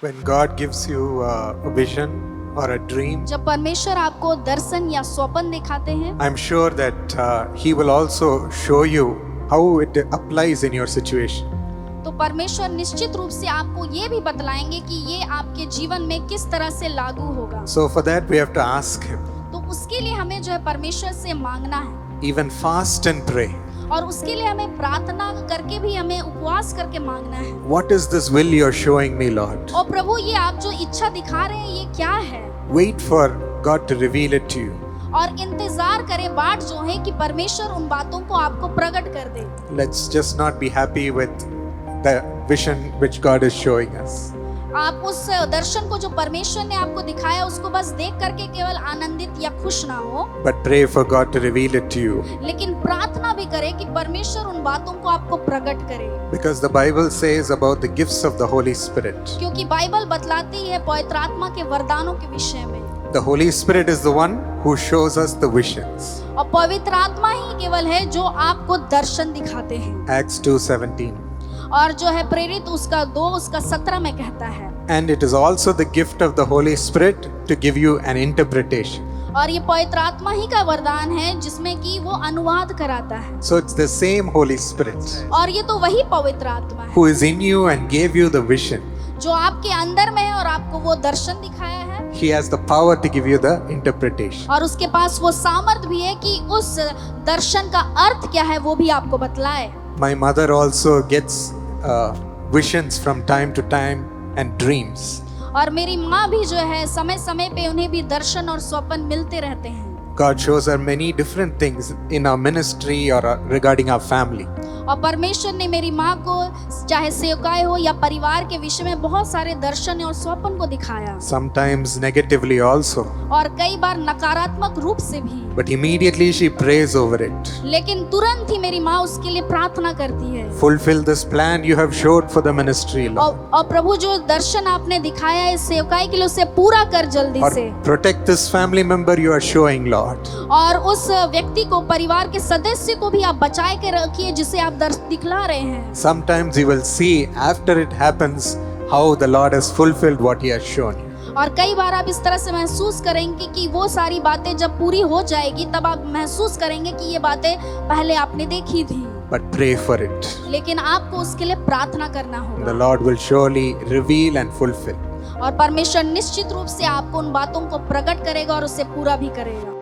When God gives you a vision or a dream, जब परमेश्वर आपको दर्शन या स्वप्न दिखाते हैं, I'm sure that He will also show you how it applies in your situation. तो परमेश्वर निश्चित रूप से आपको ये भी बतलाएंगे कि ये आपके जीवन में किस तरह से लागू होगा। So for that we have to ask Him. तो उसके लिए हमें जो है परमेश्वर से मांगना है, Even fast and pray. और उसके लिए हमें प्रार्थना करके भी हमें उपवास करके मांगना है। What is this will you're showing me, Lord? और प्रभु ये आप जो इच्छा दिखा रहे हैं ये क्या है? Wait for God to reveal it to you. और इंतजार करें, बाट जो है कि परमेश्वर उन बातों को आपको प्रकट कर दे। Let's just not be happy with the vision which God is showing us. आप उस दर्शन को जो परमेश्वर ने आपको दिखाया उसको बस देख करके केवल आनंदित या खुश ना हो, But pray for God to reveal it to you. लेकिन प्रार्थना भी करें कि परमेश्वर उन बातों को आपको प्रकट करे। Because the Bible says about the gifts of the Holy Spirit. क्योंकि बाइबल बतलाती है पवित्र आत्मा के वरदानों के विषय में, The Holy Spirit is the one who shows us the visions. और पवित्र आत्मा ही केवल है जो आपको दर्शन दिखाते हैं। Acts 2:17. और जो है प्रेरित उसका 2 उसका 17 में कहता है, And it is also the gift of the Holy Spirit to give you an interpretation. और ये पवित्र आत्मा ही का वरदान है जिसमें कि वो अनुवाद कराता है। So it's the same Holy Spirit और ये तो वही पवित्र आत्मा है who is in you and gave you the vision. जो आपके अंदर में है और आपको वो दर्शन दिखाया है, He has the power to give you the interpretation. और उसके पास वो सामर्थ भी है कि उस दर्शन का अर्थ क्या है वो भी आपको बतलाए। My mother also gets visions from time to time and dreams. और मेरी माँ भी जो है समय समय पे उन्हें भी दर्शन और स्वप्न मिलते रहते हैं। God shows her many different things in our ministry or regarding our family. और परमेश्वर ने मेरी माँ को चाहे सेवकाई हो या परिवार के विषय में बहुत सारे दर्शन और स्वप्न को दिखाया, Sometimes negatively also. और कई बार नकारात्मक रूप से भी। But immediately she prays over it. लेकिन तुरंत ही मेरी माँ उसके लिए प्रार्थना करती है। Fulfill this plan you have showed for the ministry, Lord. और प्रभु जो दर्शन आपने दिखाया है सेवकाई के लिए उसे पूरा कर जल्दी Or से। protect this family member you are showing, Lord. और उस व्यक्ति को, परिवार के सदस्य को भी आप बचाए के रखिए जिसे आप दर्शन दिखला रहे हैं। Sometimes you will see after it happens how the Lord has fulfilled what He has shown you. और कई बार आप इस तरह से महसूस करेंगे कि वो सारी बातें जब पूरी हो जाएगी तब आप महसूस करेंगे कि ये बातें पहले आपने देखी थी, But pray for it. लेकिन आपको उसके लिए प्रार्थना करना The होगा। Lord will surely reveal and fulfill. और परमेश्वर निश्चित रूप से आपको उन बातों को प्रकट करेगा और उसे पूरा भी करेगा।